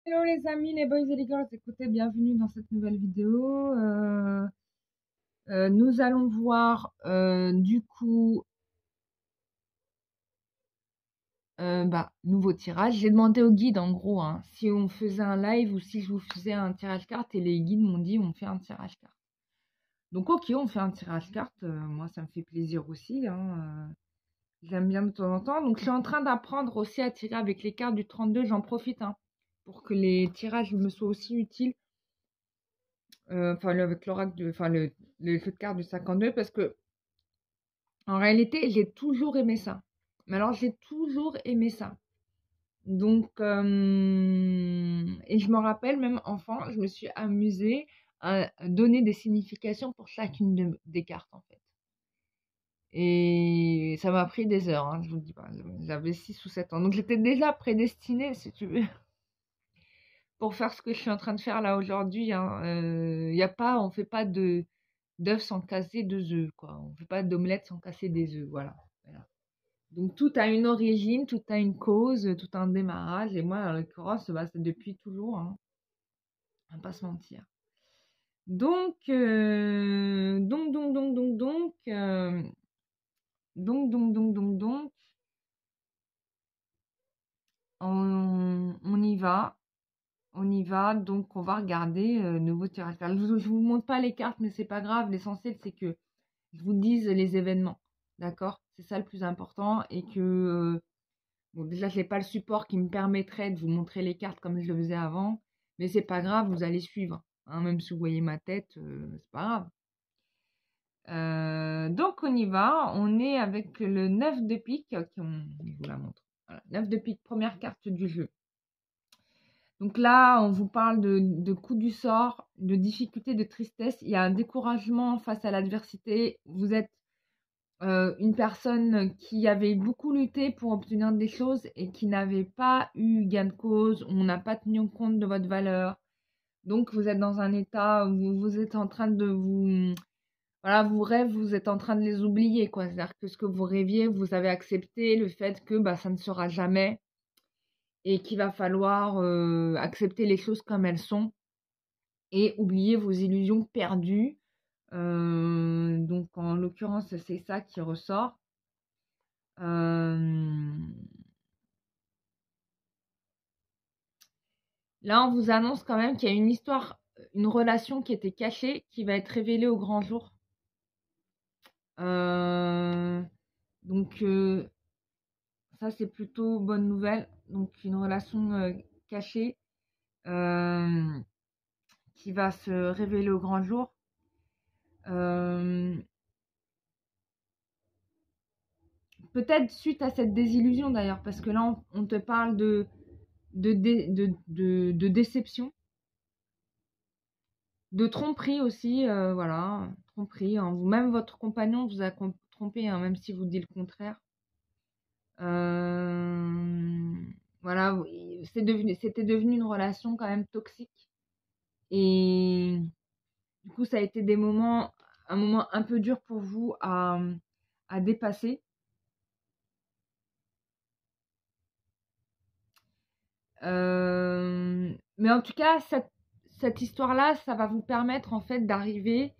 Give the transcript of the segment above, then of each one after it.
Hello les amis, les boys et les girls, écoutez, bienvenue dans cette nouvelle vidéo. Nous allons voir du coup, nouveau tirage. J'ai demandé au guide en gros si on faisait un live ou si je vous faisais un tirage carte et les guides m'ont dit on fait un tirage carte. Donc ok, on fait un tirage carte, moi ça me fait plaisir aussi, j'aime bien de temps en temps. Donc je suis en train d'apprendre aussi à tirer avec les cartes du 32, j'en profite pour que les tirages me soient aussi utiles. Avec l'oracle le jeu de cartes du 52 parce que en réalité j'ai toujours aimé ça. Mais alors j'ai toujours aimé ça. Donc et je me rappelle même enfant, je me suis amusée à donner des significations pour chacune des cartes en fait. Et ça m'a pris des heures, je vous le dis pas. J'avais 6 ou 7 ans. Donc j'étais déjà prédestinée, si tu veux, pour faire ce que je suis en train de faire là aujourd'hui. On fait pas d'œufs sans casser 2 œufs, quoi. On fait pas d'omelette sans casser des œufs, voilà. Voilà. Donc tout a une origine, tout a une cause, tout a un démarrage. Et moi, en l'occurrence, c'est depuis toujours, on va pas se mentir. Donc, on y va. On y va, donc on va regarder nouveau tirage. Je vous montre pas les cartes, mais c'est pas grave. L'essentiel, c'est que je vous dise les événements. D'accord? C'est ça le plus important. Et que, bon, déjà, je n'ai pas le support qui me permettrait de vous montrer les cartes comme je le faisais avant. Mais c'est pas grave, vous allez suivre. Même si vous voyez ma tête, c'est pas grave. Donc on y va. On est avec le 9 de pique. Je vous la montre. Voilà, 9 de pique, première carte du jeu. Donc là, on vous parle de coups du sort, de difficultés, de tristesse. Il y a un découragement face à l'adversité. Vous êtes une personne qui avait beaucoup lutté pour obtenir des choses et qui n'avait pas eu gain de cause. On n'a pas tenu compte de votre valeur. Donc vous êtes dans un état où vous êtes en train de vous... Voilà, vos rêves, vous êtes en train de les oublier, quoi. C'est-à-dire que ce que vous rêviez, vous avez accepté le fait que ça ne sera jamais et qu'il va falloir accepter les choses comme elles sont et oublier vos illusions perdues. Donc en l'occurrence, c'est ça qui ressort. Là, on vous annonce quand même qu'il y a une histoire, une relation qui était cachée, qui va être révélée au grand jour. Donc ça, c'est plutôt bonne nouvelle. Donc une relation cachée qui va se révéler au grand jour. Peut-être suite à cette désillusion d'ailleurs, parce que là, on te parle de déception, de tromperie aussi, voilà, tromperie. Même votre compagnon vous a trompé, même si vous dites le contraire. Voilà, c'était devenu une relation quand même toxique. Et du coup, ça a été un moment un peu dur pour vous à dépasser. Mais en tout cas, cette histoire-là, ça va vous permettre en fait d'arriver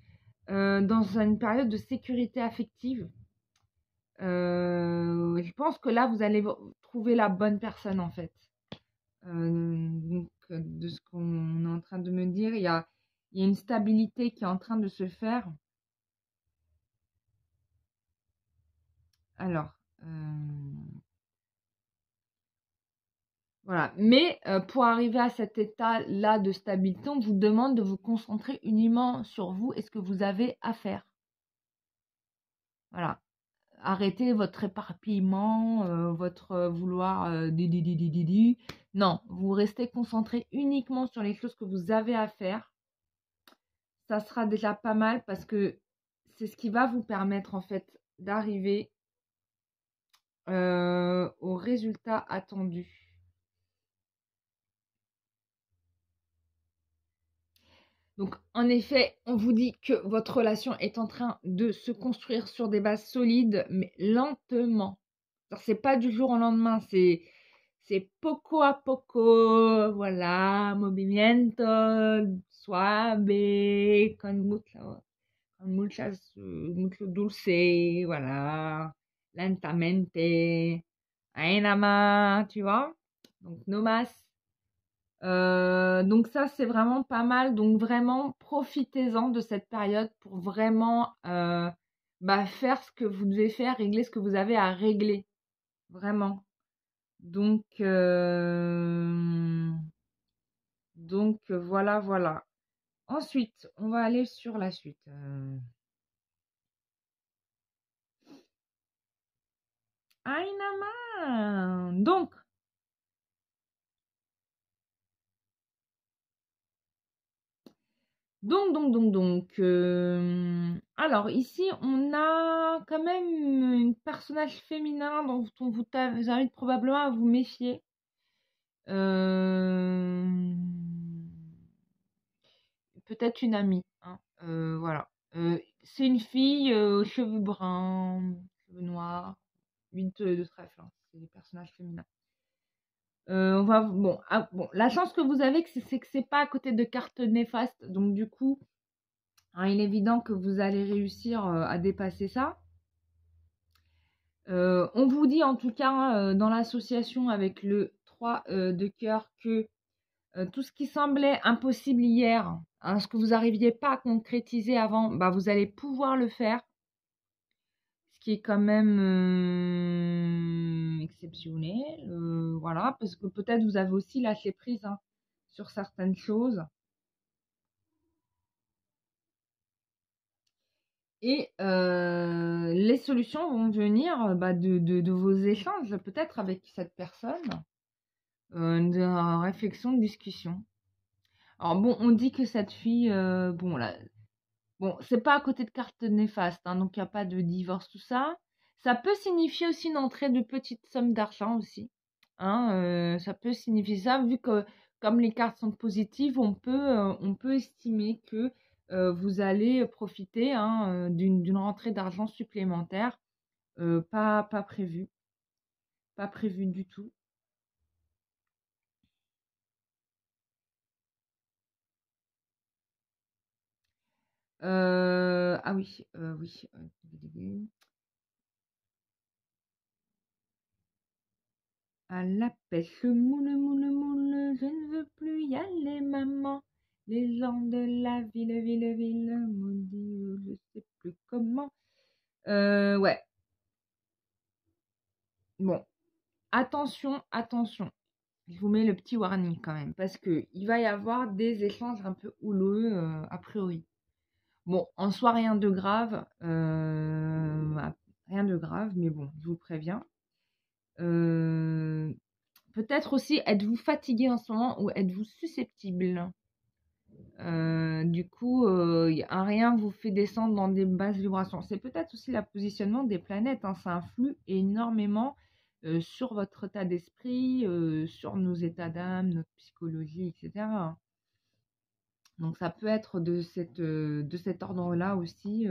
dans une période de sécurité affective. Je pense que là, vous allez trouver la bonne personne en fait. Donc, de ce qu'on est en train de me dire, il y a une stabilité qui est en train de se faire. Alors, voilà. Mais pour arriver à cet état-là de stabilité, on vous demande de vous concentrer uniquement sur vous et ce que vous avez à faire. Voilà. Arrêtez votre éparpillement, votre vouloir Non, vous restez concentré uniquement sur les choses que vous avez à faire. Ça sera déjà pas mal parce que c'est ce qui va vous permettre en fait d'arriver au résultat attendu. Donc, en effet, on vous dit que votre relation est en train de se construire sur des bases solides, mais lentement. C'est pas du jour au lendemain, C'est poco a poco, voilà, movimiento suave, mucho dulce, voilà, lentamente, aina más, tu vois? Donc, no más. Donc ça, c'est vraiment pas mal. Donc vraiment, profitez-en de cette période pour vraiment faire ce que vous devez faire, régler ce que vous avez à régler. Vraiment. Donc, voilà, voilà. Ensuite, on va aller sur la suite. Aynaman. Alors ici, on a quand même un personnage féminin dont vous invite probablement à vous méfier. Euh, Peut-être une amie, hein. Voilà. C'est une fille aux cheveux bruns, cheveux noirs, 8 de trèfle, hein. C'est des personnages féminins. Bon, la chance que vous avez, c'est que c'est pas à côté de cartes néfastes, donc du coup, hein, il est évident que vous allez réussir à dépasser ça. On vous dit en tout cas dans l'association avec le 3 de cœur que tout ce qui semblait impossible hier, hein, ce que vous n'arriviez pas à concrétiser avant, bah, vous allez pouvoir le faire. Ce qui est quand même exceptionnel. Voilà, parce que peut-être vous avez aussi lâché prise, hein, sur certaines choses. Et les solutions vont venir de vos échanges, peut-être avec cette personne, de réflexion, de discussion. Alors bon, on dit que cette fille, bon là, bon, c'est pas à côté de cartes néfastes, hein, donc il n'y a pas de divorce, tout ça. Ça peut signifier aussi une entrée de petites sommes d'argent aussi, hein, ça peut signifier ça, vu que comme les cartes sont positives, on peut estimer que vous allez profiter, hein, d'une rentrée d'argent supplémentaire, pas prévue, pas prévue du tout. Ah oui, oui. À la pêche, moule, moule, moule, je ne veux plus y aller, maman. Les gens de la ville, m'ont dit, je sais plus comment. Ouais, bon, attention, attention. Je vous mets le petit warning quand même, parce que il va y avoir des échanges un peu houleux, a priori. Bon, en soi, rien de grave, mais bon, je vous préviens. Peut-être aussi, êtes-vous fatigué en ce moment ou êtes-vous susceptible? Du coup, un rien vous fait descendre dans des basses vibrations. C'est peut-être aussi le positionnement des planètes, hein. Ça influe énormément sur votre état d'esprit, sur nos états d'âme, notre psychologie, etc. Donc ça peut être de cet ordre-là aussi.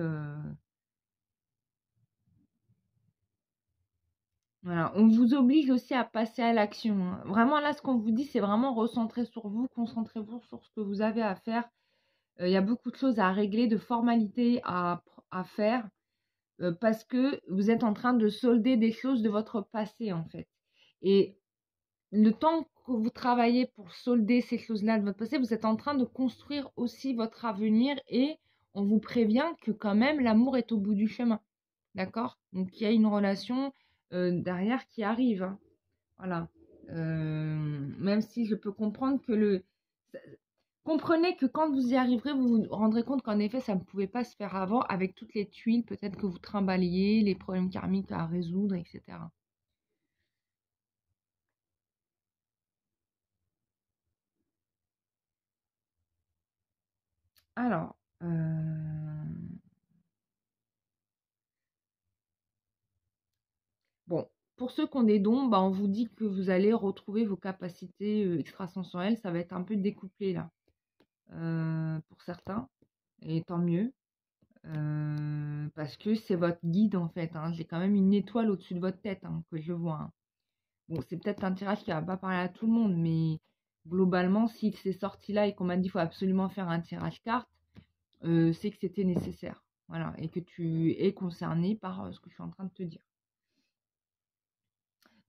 Voilà. On vous oblige aussi à passer à l'action, hein. Vraiment, là, ce qu'on vous dit, c'est vraiment recentrer sur vous, concentrez-vous sur ce que vous avez à faire. Il y a beaucoup de choses à régler, de formalités à faire, parce que vous êtes en train de solder des choses de votre passé, en fait. Et le temps que vous travaillez pour solder ces choses-là de votre passé, vous êtes en train de construire aussi votre avenir et on vous prévient que quand même l'amour est au bout du chemin. D'accord? Donc il y a une relation derrière qui arrive, hein. Voilà. Même si je peux comprendre que comprenez que quand vous y arriverez, vous vous rendrez compte qu'en effet, ça ne pouvait pas se faire avant avec toutes les tuiles peut-être que vous trimballiez, les problèmes karmiques à résoudre, etc. Alors, bon, pour ceux qui ont des dons, bah, on vous dit que vous allez retrouver vos capacités extrasensorielles. Ça va être un peu découplé là, pour certains, et tant mieux. Parce que c'est votre guide en fait, hein. J'ai quand même une étoile au-dessus de votre tête, hein, que je vois, hein. Bon, c'est peut-être un tirage qui va pas parler à tout le monde, mais globalement, si c'est sorti là et qu'on m'a dit qu'il faut absolument faire un tirage carte, c'est que c'était nécessaire. Voilà, et que tu es concerné par ce que je suis en train de te dire.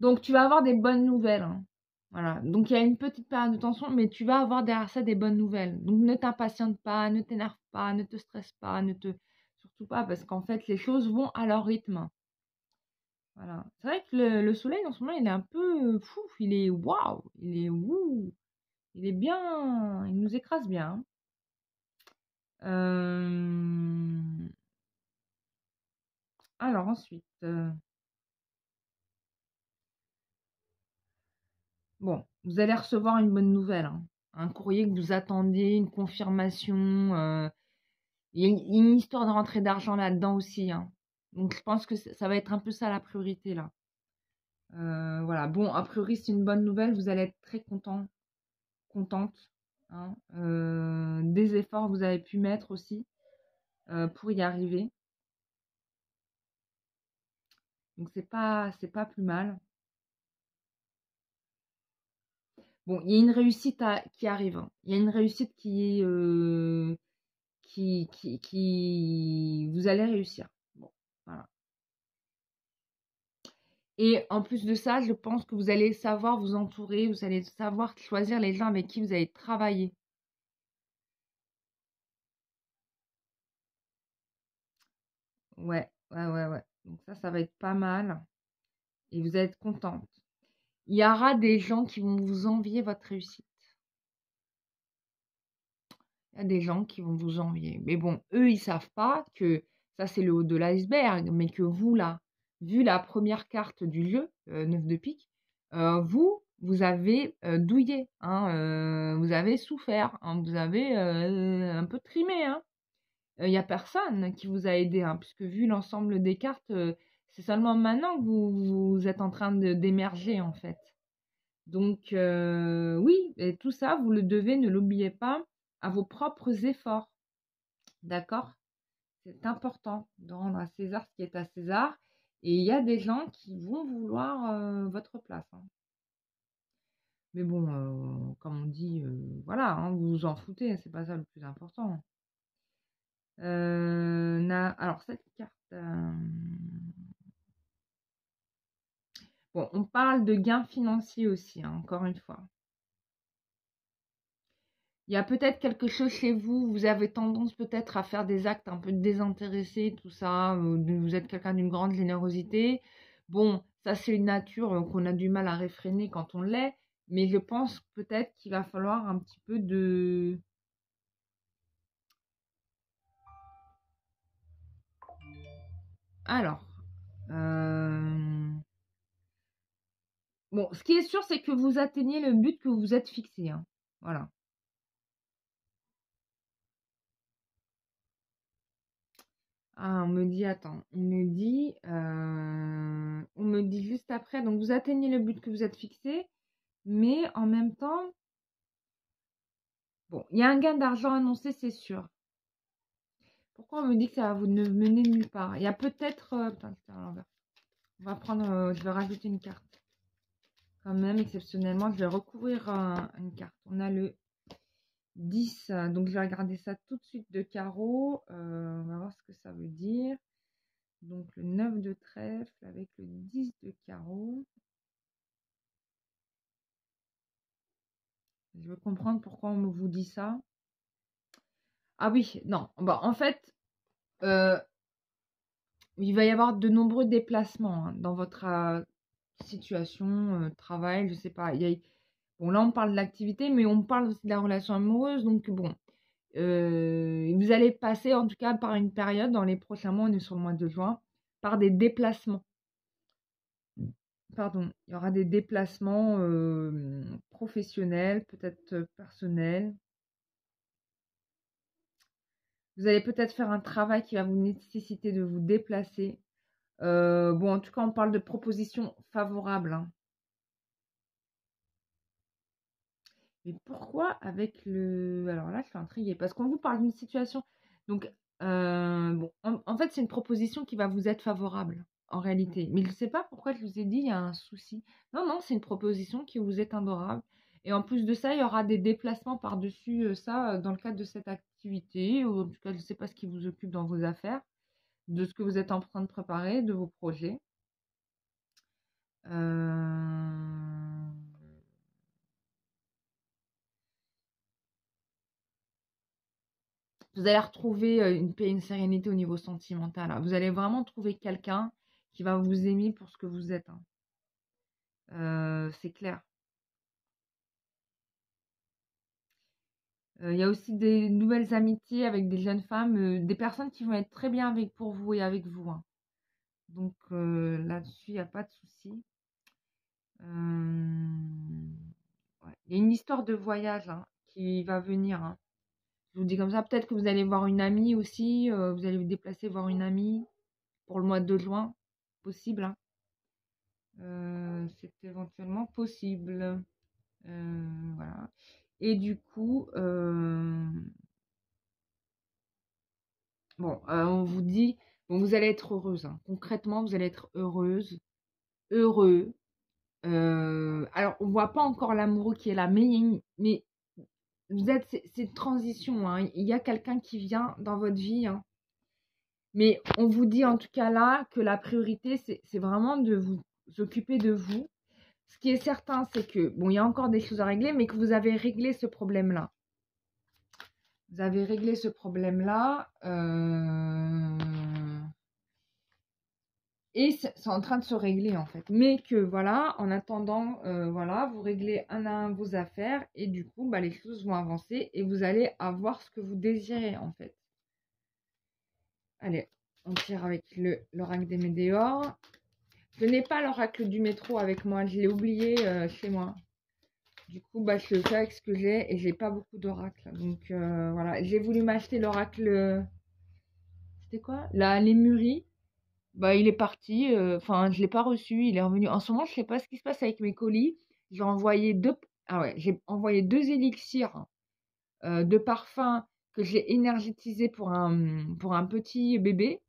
Donc, tu vas avoir des bonnes nouvelles, hein. Voilà. Donc, il y a une petite période de tension, mais tu vas avoir derrière ça des bonnes nouvelles. Donc, ne t'impatiente pas, ne t'énerve pas, ne te stresse pas, ne te... Surtout pas, parce qu'en fait, les choses vont à leur rythme. Voilà. C'est vrai que le soleil, en ce moment, il est un peu fou. Il est waouh. Il est wouh. Il est bien. Il nous écrase bien, hein. Alors, ensuite. Bon, vous allez recevoir une bonne nouvelle, hein. Un courrier que vous attendiez, une confirmation. Il y a une histoire de rentrée d'argent là-dedans aussi, hein. Donc, je pense que ça va être un peu ça la priorité là. Voilà. Bon, a priori, c'est une bonne nouvelle. Vous allez être très content, contente, hein. Des efforts que vous avez pu mettre aussi pour y arriver. Donc, c'est pas plus mal. Bon, il y a une réussite qui arrive, hein. Il y a une réussite qui est vous allez réussir. Bon, voilà. Et en plus de ça, je pense que vous allez savoir vous entourer, vous allez savoir choisir les gens avec qui vous allez travailler. Ouais, ouais, ouais, ouais. Donc ça va être pas mal. Et vous allez être contente. Il y aura des gens qui vont vous envier votre réussite. Il y a des gens qui vont vous envier. Mais bon, eux, ils savent pas que ça, c'est le haut de l'iceberg, mais que vous, là, vu la première carte du jeu, 9 de pique, vous avez douillé, hein, vous avez souffert, hein, vous avez un peu trimé, hein. Il n'y a personne qui vous a aidé, hein, puisque vu l'ensemble des cartes, c'est seulement maintenant que vous êtes en train d'émerger, en fait. Donc, oui, et tout ça, vous le devez, ne l'oubliez pas, à vos propres efforts. D'accord? C'est important de rendre à César ce qui est à César. Et il y a des gens qui vont vouloir votre place, hein. Mais bon, comme on dit, voilà, hein, vous vous en foutez, c'est pas ça le plus important. Alors, cette carte. Bon, on parle de gains financiers aussi, hein, encore une fois. Il y a peut-être quelque chose chez vous, vous avez tendance peut-être à faire des actes un peu désintéressés, tout ça, vous êtes quelqu'un d'une grande générosité. Bon, ça c'est une nature qu'on a du mal à réfréner quand on l'est, mais je pense peut-être qu'il va falloir un petit peu de... Alors, bon, ce qui est sûr, c'est que vous atteignez le but que vous vous êtes fixé, hein. Voilà. Ah, on me dit, attends, on me dit juste après, donc vous atteignez le but que vous êtes fixé, mais en même temps, bon, il y a un gain d'argent annoncé, c'est sûr. Pourquoi on me dit que ça va vous ne mener nulle part? Il y a peut-être, putain, c'était à l'envers. On va prendre, je vais rajouter une carte. Quand même, exceptionnellement, je vais recouvrir une carte. On a le 10, donc je vais regarder ça tout de suite de carreau. On va voir ce que ça veut dire. Donc le 9 de trèfle avec le 10 de carreau. Je veux comprendre pourquoi on vous dit ça. Ah oui, non. Bah, en fait, il va y avoir de nombreux déplacements, hein, dans votre situation, travail, je sais pas. Bon, là, on parle de l'activité, mais on parle aussi de la relation amoureuse. Donc, bon, vous allez passer, en tout cas, par une période, dans les prochains mois, on est sur le mois de juin, par des déplacements. Pardon, il y aura des déplacements professionnels, peut-être personnels. Vous allez peut-être faire un travail qui va vous nécessiter de vous déplacer. Bon, en tout cas, on parle de propositions favorables, hein. Mais pourquoi avec le... Alors là, je suis intriguée parce qu'on vous parle d'une situation. Donc, bon, en fait, c'est une proposition qui va vous être favorable. en réalité. Mais je ne sais pas pourquoi je vous ai dit, il y a un souci. Non, non, c'est une proposition qui vous est adorable. Et en plus de ça, il y aura des déplacements par-dessus ça dans le cadre de cette activité. Ou en tout cas, je ne sais pas ce qui vous occupe dans vos affaires, de ce que vous êtes en train de préparer, de vos projets. Euh, Vous allez retrouver une paix, une sérénité au niveau sentimental, hein. Vous allez vraiment trouver quelqu'un qui va vous aimer pour ce que vous êtes, hein. C'est clair. Il y a aussi des nouvelles amitiés avec des jeunes femmes, des personnes qui vont être très bien pour vous et avec vous, hein. Donc là-dessus, il n'y a pas de souci. Ouais. Il y a une histoire de voyage, hein, qui va venir, hein. Je vous dis comme ça, peut-être que vous allez voir une amie aussi, vous allez vous déplacer voir une amie pour le mois de juin, possible, hein. C'est éventuellement possible. Voilà. Et du coup, bon, on vous dit, bon, vous allez être heureuse, hein. Concrètement, vous allez être heureuse, heureux. Alors, on voit pas encore l'amoureux qui est là, mais vous êtes, c'est une transition, hein. Il y a quelqu'un qui vient dans votre vie, hein. Mais on vous dit en tout cas là que la priorité, c'est vraiment de vous occuper de vous. Ce qui est certain, c'est que, bon, il y a encore des choses à régler, mais que vous avez réglé ce problème-là. Vous avez réglé ce problème-là. Et c'est en train de se régler, en fait. Mais que, voilà, en attendant, voilà, vous réglez un à un vos affaires. Et du coup, bah, les choses vont avancer. Et vous allez avoir ce que vous désirez, en fait. Allez, on tire avec l'oracle des météores. Je n'ai pas l'oracle du métro avec moi. Je l'ai oublié chez moi. Du coup, bah, je fais avec ce que j'ai et j'ai pas beaucoup d'oracles. Donc voilà, j'ai voulu m'acheter l'oracle. C'était quoi? La Lémurie. Bah, il est parti. Enfin, je l'ai pas reçu. Il est revenu. En ce moment, je sais pas ce qui se passe avec mes colis. J'ai envoyé deux. Ah ouais, j'ai envoyé 2 élixirs de parfum que j'ai énergétisé pour un petit bébé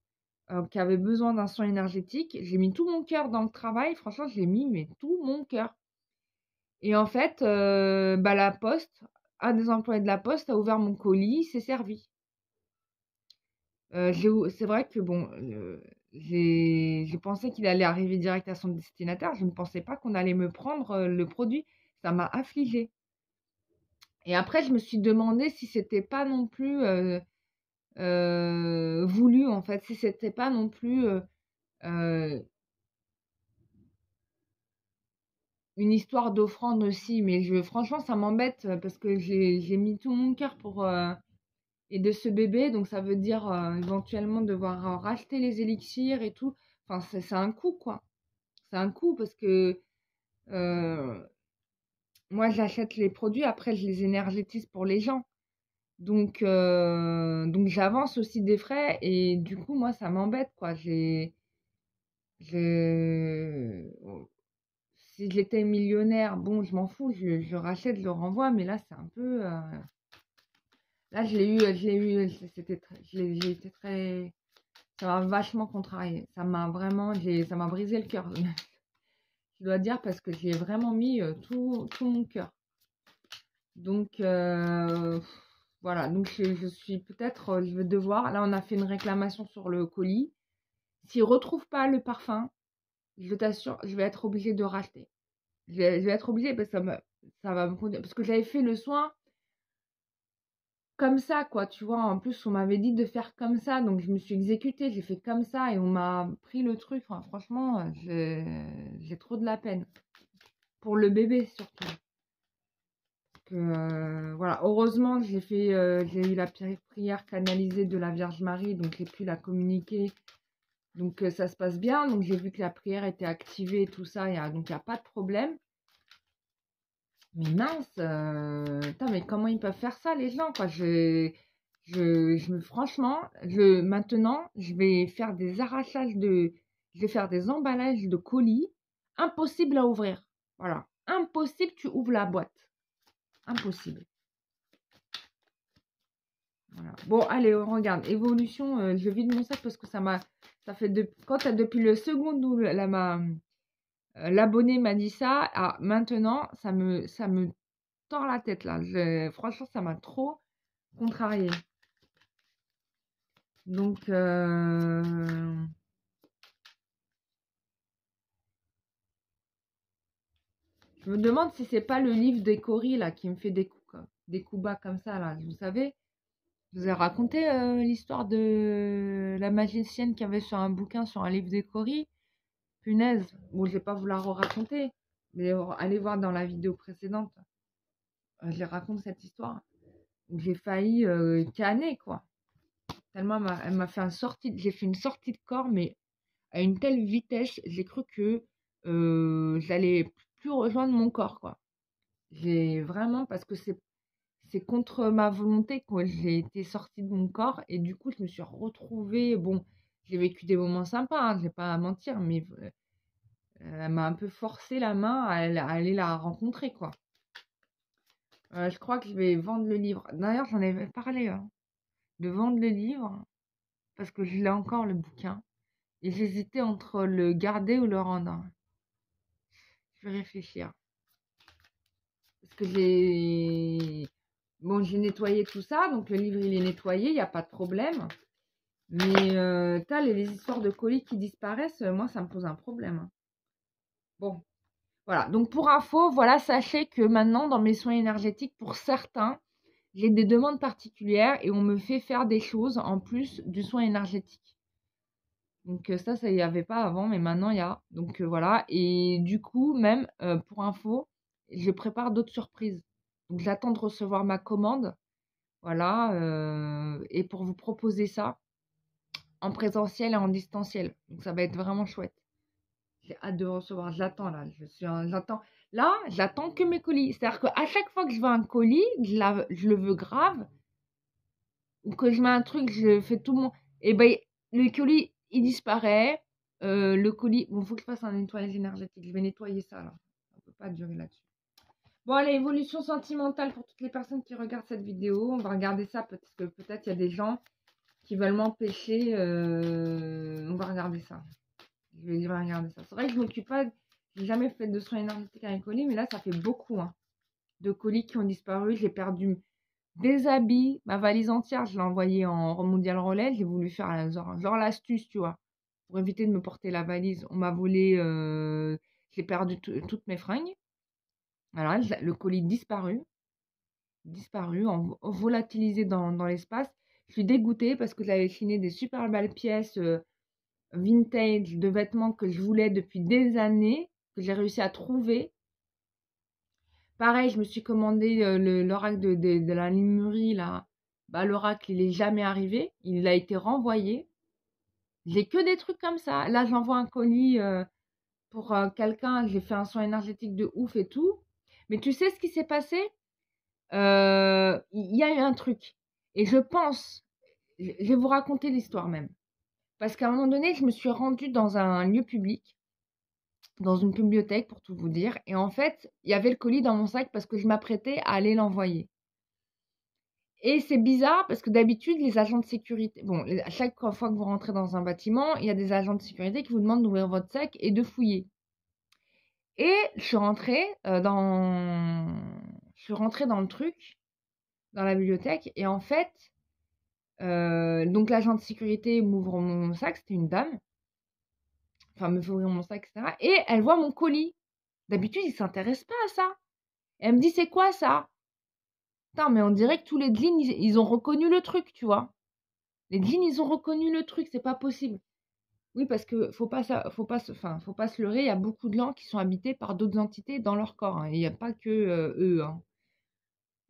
qui avait besoin d'un soin énergétique. J'ai mis tout mon cœur dans le travail. Franchement, j'ai mis mais tout mon cœur. Et en fait, bah, la poste, un des employés de la poste a ouvert mon colis, s'est servi. C'est vrai que bon, j'ai pensé qu'il allait arriver direct à son destinataire. Je ne pensais pas qu'on allait me prendre le produit. Ça m'a affligée. Et après, je me suis demandé si c'était pas non plus voulu, en fait, si c'était pas non plus euh, une histoire d'offrande aussi. Mais franchement, ça m'embête parce que j'ai mis tout mon cœur pour et de ce bébé, donc ça veut dire éventuellement devoir racheter les élixirs et tout. Enfin, c'est un coût, quoi. C'est un coût parce que euh, moi, j'achète les produits, après, je les énergétise pour les gens. Donc j'avance aussi des frais et du coup, moi, ça m'embête, quoi. J'ai- Si j'étais millionnaire, bon, je m'en fous, je rachète, je le renvoie, mais là, c'est un peu. Là, j'ai été très. Ça m'a vachement contrarié. Ça m'a vraiment, ça m'a brisé le cœur. Je dois dire parce que j'y ai vraiment mis tout mon cœur. Donc voilà. Donc je suis peut-être, je vais devoir. Là, on a fait une réclamation sur le colis. S'il retrouve pas le parfum, je t'assure, je vais être obligée de racheter. Je vais être obligée parce que ça va me parce que j'avais fait le soin comme ça, quoi, tu vois. En plus, on m'avait dit de faire comme ça, donc je me suis exécutée, j'ai fait comme ça et on m'a pris le truc. Enfin, franchement, j'ai trop de la peine. Pour le bébé, surtout. Que, voilà, heureusement, j'ai eu la prière canalisée de la Vierge Marie, donc j'ai pu la communiquer. Donc ça se passe bien, donc j'ai vu que la prière était activée et tout ça, donc il n'y a pas de problème. Mais mince, putain, mais comment ils peuvent faire ça, les gens, quoi? Franchement, maintenant, je vais faire des arrachages je vais faire des emballages de colis. Impossible à ouvrir. Voilà. Impossible, tu ouvres la boîte. Impossible. Voilà. Bon, allez, on regarde. Évolution, je vide mon sac parce que ça m'a Ça fait depuis le second où l'abonné m'a dit ça, maintenant, ça me tord la tête, là. Franchement, ça m'a trop contrarié. Donc, je me demande si c'est pas le livre des Cory, là, qui me fait des coups bas comme ça, là. Vous savez, je vous ai raconté l'histoire de la magicienne qui avait sur un bouquin, sur un livre des Cory. Punaise. Bon, je vais pas vous la raconter, mais allez voir dans la vidéo précédente. Je raconte cette histoire. J'ai failli canner, quoi. Tellement elle m'a fait j'ai fait une sortie de corps, mais à une telle vitesse, j'ai cru que j'allais plus rejoindre mon corps, quoi. J'ai vraiment, parce que c'est contre ma volonté que j'ai été sortie de mon corps, et du coup, je me suis retrouvée. Bon, j'ai vécu des moments sympas, hein, je vais pas à mentir, mais elle m'a un peu forcé la main à aller la rencontrer, quoi. Je crois que je vais vendre le livre. D'ailleurs, j'en avais parlé, hein, de vendre le livre, parce que je l'ai encore, le bouquin. Et j'hésitais entre le garder ou le rendre. Je vais réfléchir. Parce que j'ai nettoyé tout ça, donc le livre, il est nettoyé, il n'y a pas de problème. Mais les histoires de colis qui disparaissent, moi, ça me pose un problème, hein. Bon, voilà. Donc, pour info, voilà, sachez que maintenant, dans mes soins énergétiques, pour certains, j'ai des demandes particulières et on me fait faire des choses en plus du soin énergétique. Donc ça il n'y avait pas avant, mais maintenant il y a. Donc voilà. Et du coup, même pour info, je prépare d'autres surprises. Donc j'attends de recevoir ma commande. Voilà. Et pour vous proposer ça en présentiel et en distanciel. Donc ça va être vraiment chouette. J'ai hâte de recevoir. J'attends là. J'attends. Là, j'attends que mes colis. C'est-à-dire qu'à chaque fois que je veux un colis, je le veux grave, ou que je mets un truc, je fais tout mon. Et ben, le colis, il disparaît. Le colis. Bon, faut que je fasse un nettoyage énergétique. Je vais nettoyer ça là. Ça peut pas durer là-dessus. Bon, allez, évolution sentimentale pour toutes les personnes qui regardent cette vidéo. On va regarder ça parce que peut-être il y a des gens qui veulent m'empêcher. On va regarder ça. Je vais regarder ça. C'est vrai que je m'occupe pas. J'ai jamais fait de soins énergétiques avec colis, mais là, ça fait beaucoup, hein, de colis qui ont disparu. J'ai perdu des habits, ma valise entière, je l'ai envoyée en mondial relais. J'ai voulu faire genre l'astuce, tu vois, pour éviter de me porter la valise. On m'a volé, j'ai perdu toutes mes fringues. Voilà, le colis disparu, volatilisé dans l'espace. Je suis dégoûtée parce que j'avais chiné des super belles pièces vintage de vêtements que je voulais depuis des années, que j'ai réussi à trouver. Pareil, je me suis commandé l'oracle de la Limurie, là. Bah, l'oracle, il est jamais arrivé. Il a été renvoyé. J'ai que des trucs comme ça. Là, j'envoie un colis pour quelqu'un. J'ai fait un soin énergétique de ouf et tout. Mais tu sais ce qui s'est passé? Il y a eu un truc. Et je pense, je vais vous raconter l'histoire même. Parce qu'à un moment donné, je me suis rendue dans un lieu public, dans une bibliothèque pour tout vous dire. Et en fait, il y avait le colis dans mon sac parce que je m'apprêtais à aller l'envoyer. Et c'est bizarre parce que d'habitude, les agents de sécurité, bon, à chaque fois que vous rentrez dans un bâtiment, il y a des agents de sécurité qui vous demandent d'ouvrir votre sac et de fouiller. Et je suis rentrée dans le truc, dans la bibliothèque, et en fait, donc l'agent de sécurité m'ouvre mon sac, c'était une dame, enfin me fait ouvrir mon sac, etc. Et elle voit mon colis. D'habitude, il s'intéresse pas à ça. Et elle me dit, c'est quoi ça? Putain, mais on dirait que tous les jeans, ils ont reconnu le truc, tu vois. Les jeans, ils ont reconnu le truc, c'est pas possible. Oui, parce que faut pas se leurrer, il y a beaucoup de gens qui sont habités par d'autres entités dans leur corps, hein. Il n'y a pas que eux, hein.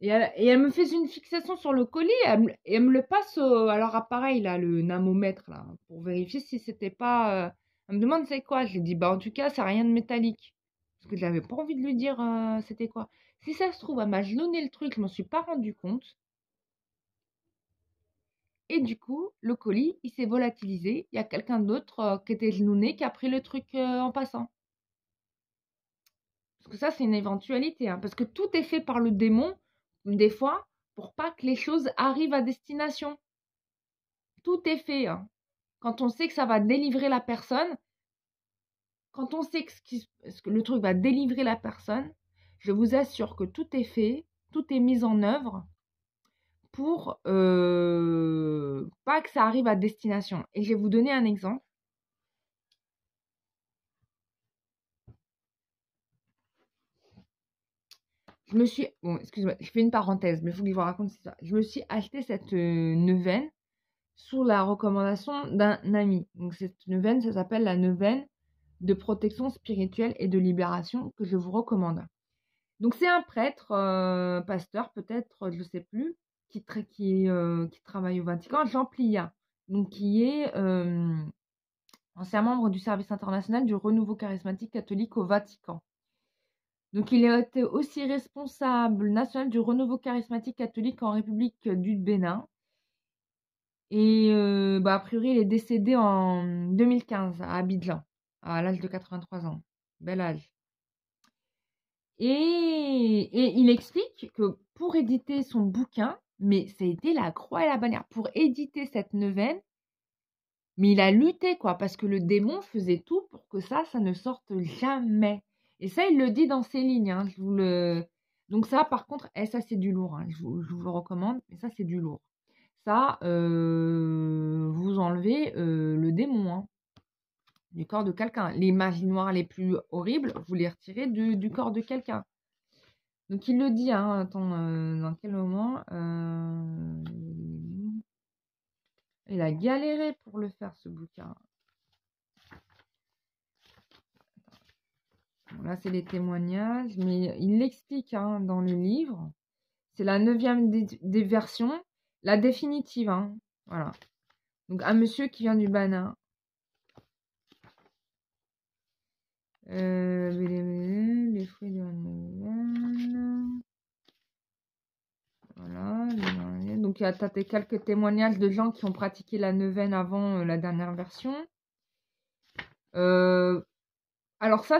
Et elle me fait une fixation sur le colis, et elle me le passe à leur appareil, là, le namomètre, là, pour vérifier si c'était pas. Elle me demande c'est quoi. Je lui dis, bah en tout cas, c'est rien de métallique. Parce que j'avais pas envie de lui dire c'était quoi. Si ça se trouve, elle m'a gelonné le truc, je m'en suis pas rendu compte. Et du coup, le colis, il s'est volatilisé. Il y a quelqu'un d'autre qui était genouné qui a pris le truc en passant. Parce que ça, c'est une éventualité, hein, parce que tout est fait par le démon, des fois, pour pas que les choses arrivent à destination. Tout est fait, hein. quand on sait que ça va délivrer la personne, quand on sait que le truc va délivrer la personne, je vous assure que tout est fait, tout est mis en œuvre pour pas que ça arrive à destination. Et je vais vous donner un exemple. Bon, excusez-moi, je fais une parenthèse, mais il faut que je vous raconte ça. Je me suis acheté cette neuvaine sous la recommandation d'un ami. Donc cette neuvaine, ça s'appelle la neuvaine de protection spirituelle et de libération que je vous recommande. Donc c'est un prêtre, pasteur peut-être, je ne sais plus, qui travaille au Vatican, Jean Plia, donc qui est ancien membre du service international du renouveau charismatique catholique au Vatican. Donc il a été aussi responsable national du renouveau charismatique catholique en République du Bénin. Et a priori, il est décédé en 2015 à Abidjan, à l'âge de 83 ans. Bel âge. Et il explique que pour éditer son bouquin, mais ça a été la croix et la bannière, pour éditer cette neuvaine, mais il a lutté, quoi, parce que le démon faisait tout pour que ça ne sorte jamais. Et ça, il le dit dans ses lignes. Hein, donc ça, par contre, ça, c'est du lourd. Hein, je vous le recommande, mais ça, c'est du lourd. Ça, vous enlevez le démon hein, du corps de quelqu'un. Les magies noires les plus horribles, vous les retirez du corps de quelqu'un. Donc il le dit, hein, attends, dans quel moment il a galéré pour le faire ce bouquin. Bon, là c'est les témoignages, mais il l'explique hein, dans le livre. C'est la 9e des versions, la définitive. Hein, voilà. Donc un monsieur qui vient du Bénin. Les fruits de la neuvaine. Voilà. Donc, il y a quelques témoignages de gens qui ont pratiqué la neuvaine avant la dernière version. Alors ça,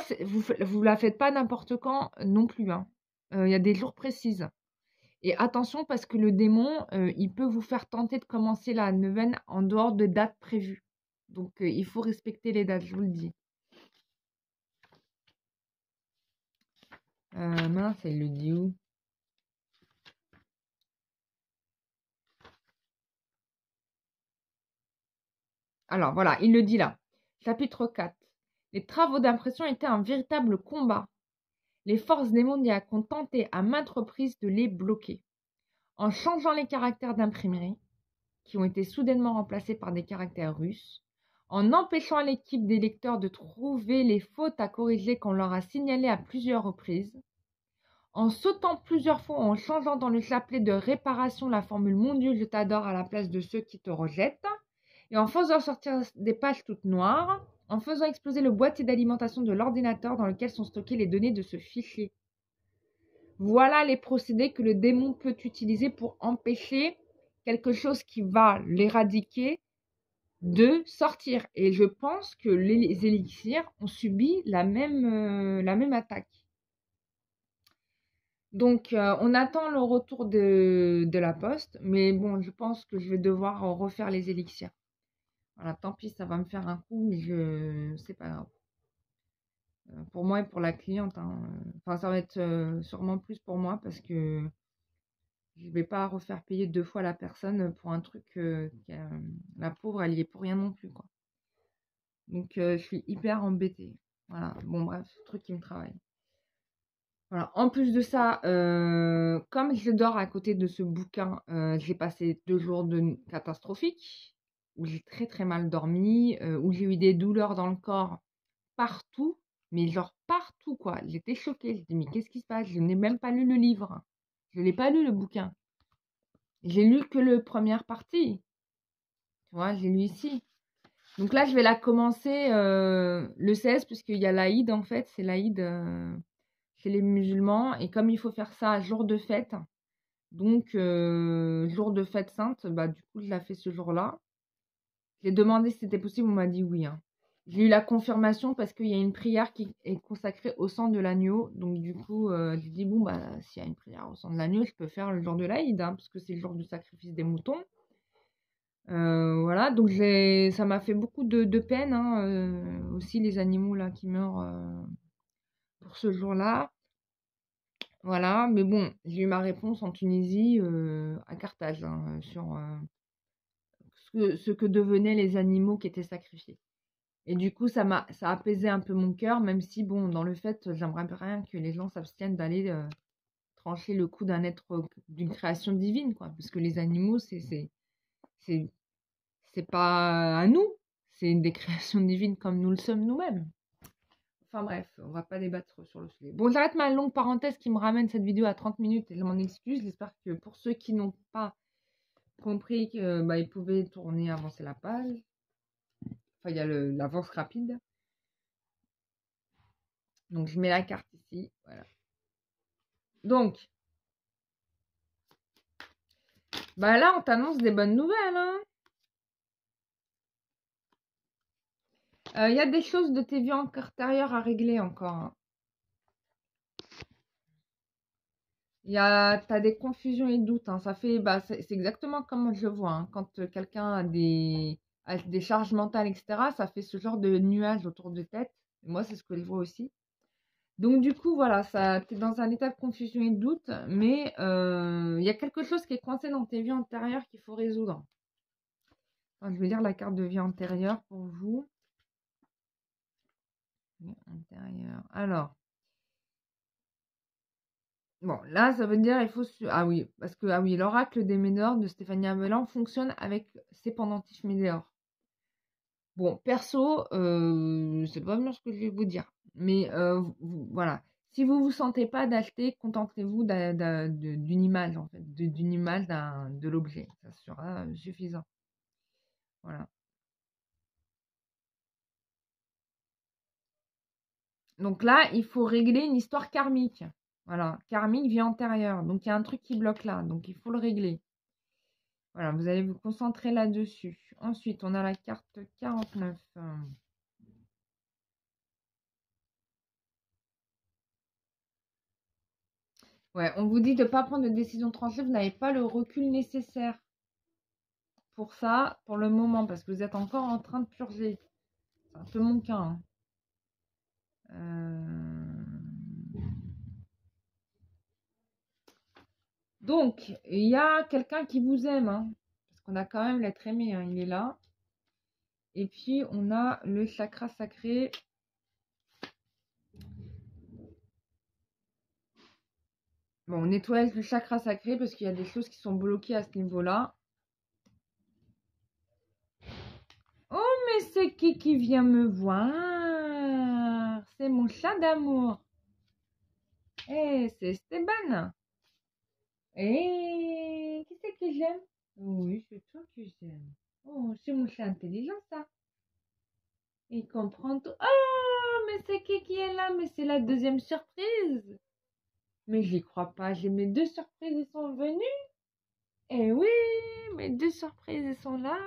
vous la faites pas n'importe quand non plus. Hein. Il y a des jours précis. Et attention parce que le démon, il peut vous faire tenter de commencer la neuvaine en dehors de dates prévues. Donc, il faut respecter les dates, je vous le dis. Mince, il le dit où? Alors voilà, il le dit là. Chapitre 4. Les travaux d'impression étaient un véritable combat. Les forces démoniaques ont tenté à maintes reprises de les bloquer. En changeant les caractères d'imprimerie, qui ont été soudainement remplacés par des caractères russes, en empêchant l'équipe des lecteurs de trouver les fautes à corriger qu'on leur a signalées à plusieurs reprises, en sautant plusieurs fois ou en changeant dans le chapelet de réparation la formule « Mon Dieu, je t'adore » à la place de ceux qui te rejettent, et en faisant sortir des pages toutes noires, en faisant exploser le boîtier d'alimentation de l'ordinateur dans lequel sont stockées les données de ce fichier. Voilà les procédés que le démon peut utiliser pour empêcher quelque chose qui va l'éradiquer de sortir. Et je pense que les élixirs ont subi la même attaque. Donc, on attend le retour de la poste, mais bon, je pense que je vais devoir refaire les élixirs. Voilà, tant pis, ça va me faire un coup, mais c'est pas grave. Pour moi et pour la cliente. Hein. Enfin, ça va être sûrement plus pour moi parce que je vais pas refaire payer 2 fois la personne pour un truc la pauvre, elle y est pour rien non plus, quoi. Donc, je suis hyper embêtée. Voilà, bon bref, truc qui me travaille. Voilà. En plus de ça, comme je dors à côté de ce bouquin, j'ai passé 2 jours catastrophiques où j'ai très très mal dormi, où j'ai eu des douleurs dans le corps partout, mais genre partout quoi. J'étais choquée, je dis mais qu'est-ce qui se passe? Je n'ai même pas lu le livre. Je l'ai pas lu le bouquin. J'ai lu que la première partie. Tu vois, j'ai lu ici. Donc là, je vais la commencer le 16 puisqu'il y a l'Aïd en fait, c'est l'Aïd chez les musulmans et comme il faut faire ça jour de fête, donc jour de fête sainte, bah du coup je la fais ce jour-là. J'ai demandé si c'était possible, on m'a dit oui. Hein. J'ai eu la confirmation parce qu'il y a une prière qui est consacrée au sang de l'agneau. Donc du coup, j'ai dit bon bah s'il y a une prière au sang de l'agneau, je peux faire le jour de l'Aïd, hein, parce que c'est le jour du sacrifice des moutons. Voilà, donc ça m'a fait beaucoup de peine, hein, aussi les animaux là qui meurent pour ce jour-là. Voilà, mais bon, j'ai eu ma réponse en Tunisie, à Carthage, hein, sur ce que devenaient les animaux qui étaient sacrifiés. Et du coup, ça a apaisé un peu mon cœur, même si, bon, dans le fait, j'aimerais bien que les gens s'abstiennent d'aller trancher le cou d'un être, d'une création divine, quoi. Parce que les animaux, c'est, c'est pas à nous, c'est des créations divines comme nous le sommes nous-mêmes. Enfin bref, on va pas débattre sur le sujet. Bon, j'arrête ma longue parenthèse qui me ramène cette vidéo à 30 minutes et je m'en excuse. J'espère que pour ceux qui n'ont pas compris que bah, ils pouvaient tourner, avancer la page. Enfin, il y a l'avance rapide. Donc, je mets la carte ici. Voilà. Donc, bah là, on t'annonce des bonnes nouvelles. Hein. Il y a des choses de tes vies antérieures à régler encore. Hein. T'as des confusions et doutes. Hein. Ça fait, bah, c'est exactement comme je le vois. Hein. Quand quelqu'un a des charges mentales, etc., ça fait ce genre de nuages autour de tête. Moi, c'est ce que je vois aussi. Donc, du coup, voilà, t'es dans un état de confusion et de doute, mais il y a quelque chose qui est coincé dans tes vies antérieures qu'il faut résoudre. Enfin, je vais lire la carte de vie antérieure pour vous. Vie antérieure. Alors. Bon, là, ça veut dire il faut... Ah oui, parce que ah oui, l'oracle des Médors de Stéphanie Amelan fonctionne avec ses pendentifs Médor. Bon, perso, c'est pas bien ce que je vais vous dire. Mais voilà. Si vous vous sentez pas d'acheter, contentez-vous d'une image, en fait. D'une image de l'objet. Ça sera suffisant. Voilà. Donc là, il faut régler une histoire karmique. Voilà. Karmique, vie antérieure. Donc il y a un truc qui bloque là. Donc il faut le régler. Voilà, vous allez vous concentrer là-dessus. Ensuite, on a la carte 49. Ouais, on vous dit de ne pas prendre de décision tranchée, vous n'avez pas le recul nécessaire pour ça, pour le moment, parce que vous êtes encore en train de purger. C'est un peu mon cas. Hein. Donc, il y a quelqu'un qui vous aime, hein, parce qu'on a quand même l'être aimé, hein, il est là. Et puis, on a le chakra sacré. Bon, on nettoie le chakra sacré parce qu'il y a des choses qui sont bloquées à ce niveau-là. Oh, mais c'est qui vient me voir? C'est mon chat d'amour. Eh, c'est Esteban. Eh, qui c'est que j'aime? Oui, c'est toi que j'aime. Oh, c'est mon chat intelligent, ça. Il comprend tout. Oh, mais c'est qui est là? Mais c'est la deuxième surprise. Mais j'y crois pas. J'ai mes deux surprises, ils sont venus. Eh oui, mes deux surprises, ils sont là.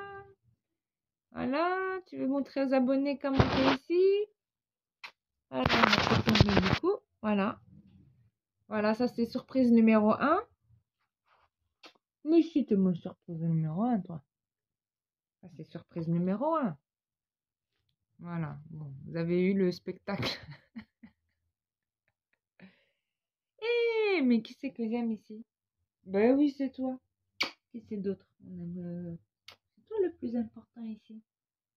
Voilà, tu veux montrer aux abonnés comment t'es ici? Voilà, on va tomber du coup. Voilà. Voilà, ça c'est surprise numéro 1. Mais si t'es mon surprise numéro 1, toi. Ça c'est surprise numéro 1. Voilà. Bon, vous avez eu le spectacle. Eh, mais qui c'est que j'aime ici? Ben oui, c'est toi. Qui c'est d'autre? C'est toi le plus important ici.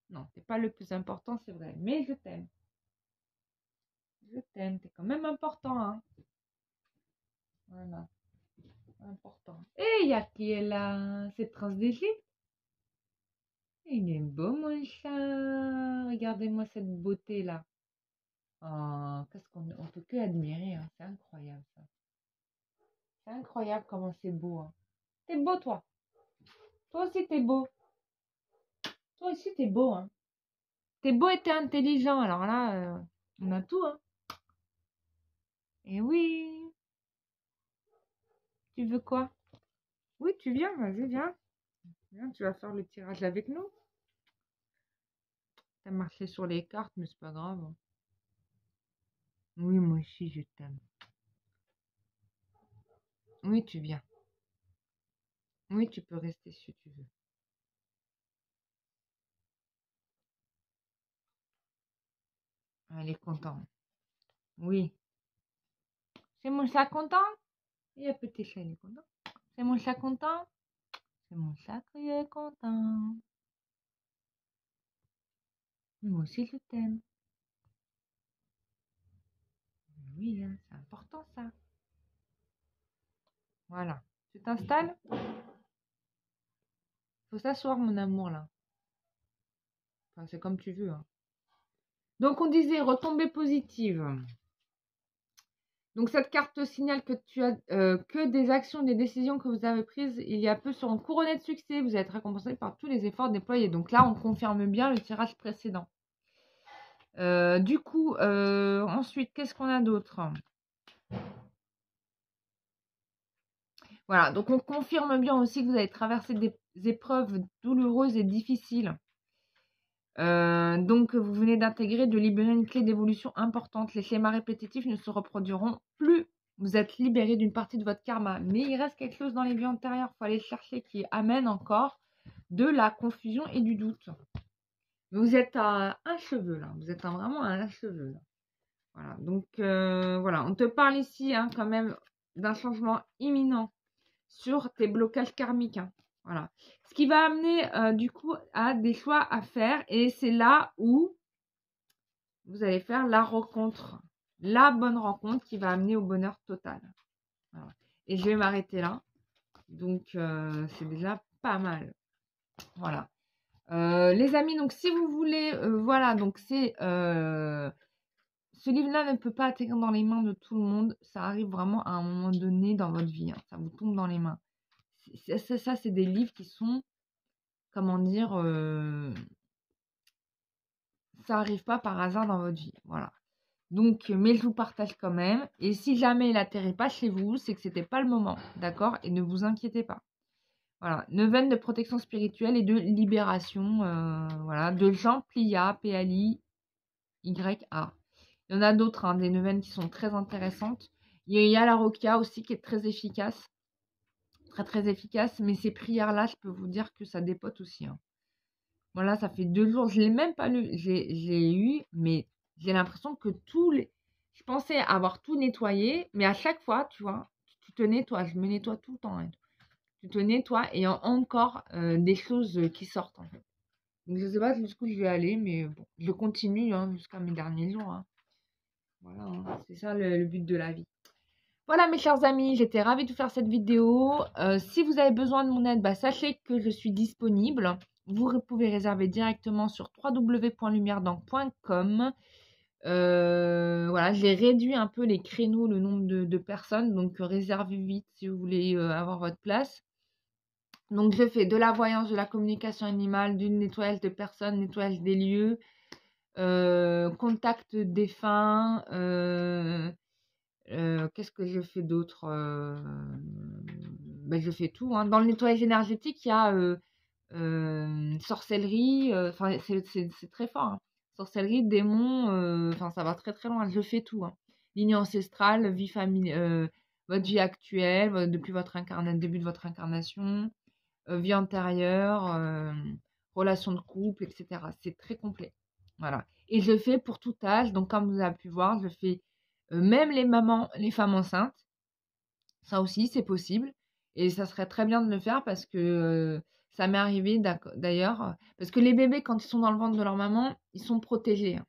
Non, t'es pas le plus important, c'est vrai. Mais je t'aime. Je t'aime. T'es quand même important, hein. Voilà. Important. Et il y a qui est là? C'est Prince d'Égypte. Il est beau, mon chat. Regardez-moi cette beauté-là. Oh, qu'est-ce on peut que admirer. Hein. C'est incroyable, ça. C'est incroyable comment c'est beau. Hein. T'es beau, toi. Toi aussi, t'es beau. Toi aussi, t'es beau. Hein. T'es beau et t'es intelligent. Alors là, on a tout. Hein. Et oui. Tu veux quoi? Oui, tu viens. Vas-y, viens. Viens, tu vas faire le tirage avec nous. T'as marché sur les cartes, mais c'est pas grave. Hein. Oui, moi aussi, je t'aime. Oui, tu viens. Oui, tu peux rester si tu veux. Elle est contente. Oui. C'est mon chat content? Il y a petit chat, il est content. C'est mon chat content? C'est mon chat qui est content. Moi aussi, je t'aime. Oui, hein, c'est important ça. Voilà. Tu t'installes? Faut s'asseoir, mon amour, là. Enfin, c'est comme tu veux. Hein. Donc, on disait retombées positives. Donc, cette carte te signale que tu as que des actions, des décisions que vous avez prises il y a peu seront couronnées de succès. Vous êtes récompensé par tous les efforts déployés. Donc là, on confirme bien le tirage précédent. Du coup, ensuite, qu'est-ce qu'on a d'autre? Voilà, donc on confirme bien aussi que vous avez traversé des épreuves douloureuses et difficiles. Donc, vous venez d'intégrer, de libérer une clé d'évolution importante. Les schémas répétitifs ne se reproduiront plus. Vous êtes libéré d'une partie de votre karma. Mais il reste quelque chose dans les vies antérieures. Il faut aller chercher qui amène encore de la confusion et du doute. Vous êtes à un cheveu là. Vous êtes vraiment à un cheveu là. Voilà. Donc, voilà. On te parle ici hein, quand même d'un changement imminent sur tes blocages karmiques. Hein. Voilà. Ce qui va amener du coup à des choix à faire et c'est là où vous allez faire la rencontre, la bonne rencontre qui va amener au bonheur total. Voilà. Et je vais m'arrêter là. Donc c'est déjà pas mal. Voilà. Les amis, donc si vous voulez, voilà, donc c'est ce livre-là ne peut pas atterrir dans les mains de tout le monde. Ça arrive vraiment à un moment donné dans votre vie. Hein. Ça vous tombe dans les mains. Ça, c'est des livres qui sont, comment dire, ça n'arrive pas par hasard dans votre vie. Voilà. Donc, mais je vous partage quand même. Et si jamais il n'atterrit pas chez vous, c'est que c'était pas le moment. D'accord? Et ne vous inquiétez pas. Voilà. Neuvaine de protection spirituelle et de libération. Voilà. De Jean Plia, P-L-I-Y-A. Il y en a d'autres, hein, des neuvaines qui sont très intéressantes. Il y a la Rokia aussi qui est très efficace. Très très efficace. Mais ces prières-là, je peux vous dire que ça dépote aussi. Hein. Voilà, ça fait 2 jours. Je ne l'ai même pas lu. J'ai eu, mais j'ai l'impression que tous les... Je pensais avoir tout nettoyé, mais à chaque fois, tu vois, tu te nettoies. Je me nettoie tout le temps. Hein. Tu te nettoies et il y a encore des choses qui sortent, en fait. Donc, je ne sais pas jusqu'où je vais aller, mais bon, je continue hein, jusqu'à mes derniers jours. Hein. Voilà, hein, c'est ça le but de la vie. Voilà mes chers amis, j'étais ravie de vous faire cette vidéo. Si vous avez besoin de mon aide, bah, sachez que je suis disponible. Vous pouvez réserver directement sur www.lumieredent.com. Voilà, j'ai réduit un peu les créneaux, le nombre de personnes. Donc réservez vite si vous voulez avoir votre place. Donc je fais de la voyance, de la communication animale, du nettoyage de personnes, nettoyage des lieux, contact défunts. Qu'est-ce que je fais d'autre ben, je fais tout. Hein. Dans le nettoyage énergétique, il y a sorcellerie. Enfin, c'est très fort. Hein. Sorcellerie, démons. Enfin, ça va très très loin. Je fais tout. Hein. Ligne ancestrale, vie familiale, votre vie actuelle, depuis votre début de votre incarnation, vie antérieure, relations de couple, etc. C'est très complet. Voilà. Et je fais pour tout âge. Donc, comme vous avez pu voir, je fais même les mamans, les femmes enceintes, ça aussi c'est possible. Et ça serait très bien de le faire parce que ça m'est arrivé d'ailleurs. Parce que les bébés, quand ils sont dans le ventre de leur maman, ils sont protégés. Hein.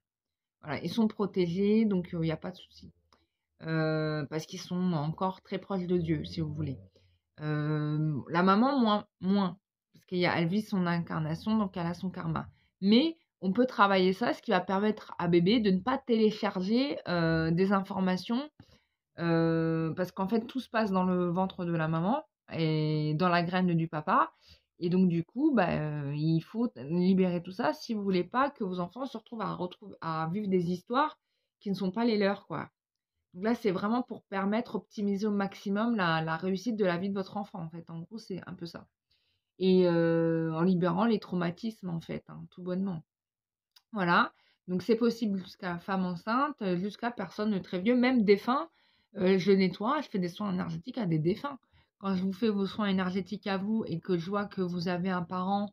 Voilà, ils sont protégés, donc il n'y a pas de souci. Parce qu'ils sont encore très proches de Dieu, si vous voulez. La maman, moins. Parce qu'elle vit son incarnation, donc elle a son karma. Mais on peut travailler ça, ce qui va permettre à bébé de ne pas télécharger des informations parce qu'en fait, tout se passe dans le ventre de la maman et dans la graine du papa. Et donc, du coup, il faut libérer tout ça si vous voulez pas que vos enfants se retrouvent à vivre des histoires qui ne sont pas les leurs, quoi. Donc là, c'est vraiment pour permettre, optimiser au maximum la réussite de la vie de votre enfant, en fait. En gros, c'est un peu ça. Et en libérant les traumatismes, en fait, hein, tout bonnement. Voilà. Donc, c'est possible jusqu'à femme enceinte, jusqu'à personne très vieux, même défunt. Je nettoie, je fais des soins énergétiques à des défunts. Quand je vous fais vos soins énergétiques à vous et que je vois que vous avez un parent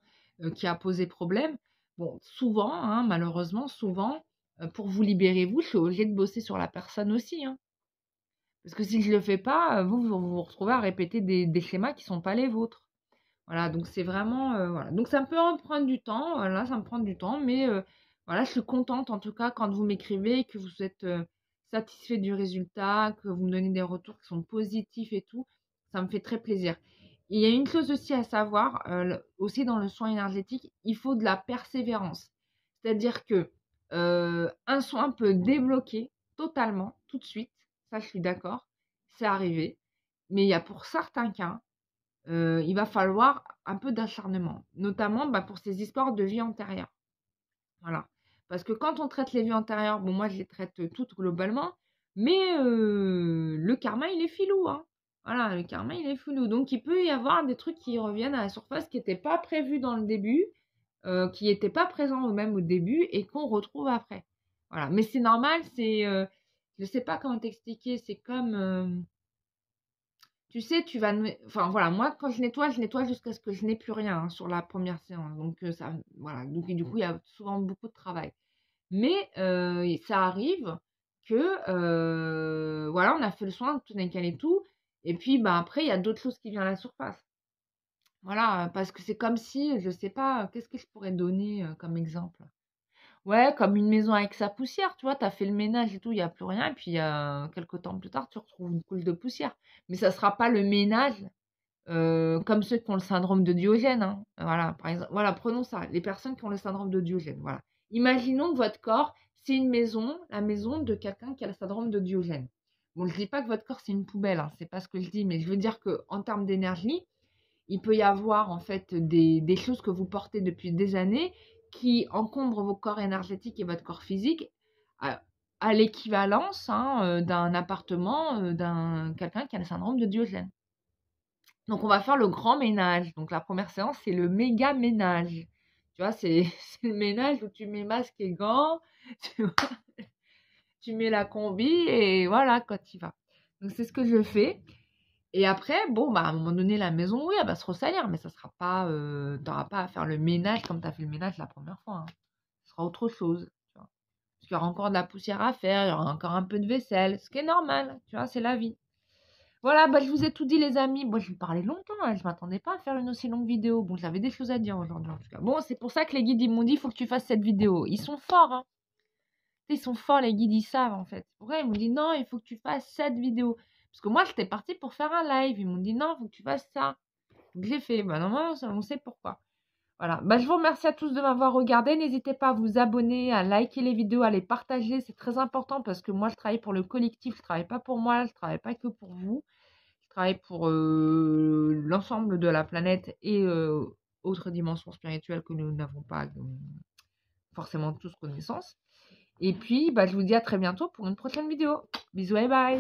qui a posé problème, bon, souvent, hein, malheureusement, souvent, pour vous libérer vous, je suis obligée de bosser sur la personne aussi, hein. Parce que si je le fais pas, vous retrouvez à répéter des schémas qui sont pas les vôtres. Voilà, donc c'est vraiment, voilà. Donc ça peut en prendre du temps, voilà, ça me prend du temps, mais voilà, je suis contente en tout cas quand vous m'écrivez, que vous êtes satisfait du résultat, que vous me donnez des retours qui sont positifs et tout, ça me fait très plaisir. Il y a une chose aussi à savoir, aussi dans le soin énergétique, il faut de la persévérance. C'est-à-dire que un soin peut débloquer totalement, tout de suite, ça je suis d'accord, c'est arrivé, mais il y a pour certains cas, il va falloir un peu d'acharnement, notamment pour ces histoires de vie antérieure. Voilà. Parce que quand on traite les vies antérieures, bon, moi je les traite toutes globalement, mais le karma il est filou, hein. Voilà, le karma il est filou. Donc il peut y avoir des trucs qui reviennent à la surface qui n'étaient pas prévus dans le début, qui n'étaient pas présents même au début et qu'on retrouve après. Voilà. Mais c'est normal, je ne sais pas comment t'expliquer, c'est comme. Tu sais, enfin voilà, moi quand je nettoie jusqu'à ce que je n'ai plus rien, hein, sur la première séance. Donc ça, voilà. Donc du coup, il y a souvent beaucoup de travail. Mais ça arrive que voilà, on a fait le soin, tout nickel et tout. Et puis après, il y a d'autres choses qui viennent à la surface. Voilà, parce que c'est comme si, je sais pas, qu'est-ce que je pourrais donner comme exemple? Ouais, comme une maison avec sa poussière, tu vois, tu as fait le ménage et tout, il y a plus rien et puis quelques temps plus tard, tu retrouves une couche de poussière. Mais ça sera pas le ménage comme ceux qui ont le syndrome de Diogène, hein. Voilà, par exemple, voilà, prenons ça, les personnes qui ont le syndrome de Diogène, voilà. Imaginons que votre corps, c'est une maison, la maison de quelqu'un qui a le syndrome de Diogène. Bon, je dis pas que votre corps, c'est une poubelle, hein, c'est pas ce que je dis, mais je veux dire qu'en termes d'énergie, il peut y avoir en fait des choses que vous portez depuis des années qui encombrent vos corps énergétiques et votre corps physique à l'équivalence, hein, d'un appartement, d'un quelqu'un qui a le syndrome de Diogène. Donc on va faire le grand ménage. Donc la première séance, c'est le méga ménage. Tu vois, c'est le ménage où tu mets masque et gants, tu vois, tu mets la combi et voilà, quand tu vas. Donc c'est ce que je fais. Et après, bon, à un moment donné, la maison, oui, elle va se ressalir, mais ça sera pas, t'auras pas à faire le ménage comme tu as fait le ménage la première fois, hein. Ce sera autre chose, tu vois. Parce qu'il y aura encore de la poussière à faire, il y aura encore un peu de vaisselle, ce qui est normal, tu vois, c'est la vie. Voilà, je vous ai tout dit, les amis. Moi, je vais parler longtemps, hein. Je m'attendais pas à faire une aussi longue vidéo. Bon, j'avais des choses à dire aujourd'hui, en tout cas. Bon, c'est pour ça que les guides, ils m'ont dit, il faut que tu fasses cette vidéo. Ils sont forts, hein. Ils sont forts, les guides, ils savent, en fait. Pourquoi ils m'ont dit, non, il faut que tu fasses cette vidéo. Parce que moi, j'étais partie pour faire un live. Ils m'ont dit, non, il faut que tu fasses ça. Donc, j'ai fait. Normalement, on sait pourquoi. Voilà. Je vous remercie à tous de m'avoir regardé. N'hésitez pas à vous abonner, à liker les vidéos, à les partager. C'est très important parce que moi, je travaille pour le collectif. Je travaille pas pour moi. Je travaille pas que pour vous. Je travaille pour l'ensemble de la planète et autres dimensions spirituelles que nous n'avons pas forcément tous connaissance. Et puis, je vous dis à très bientôt pour une prochaine vidéo. Bisous, bye bye.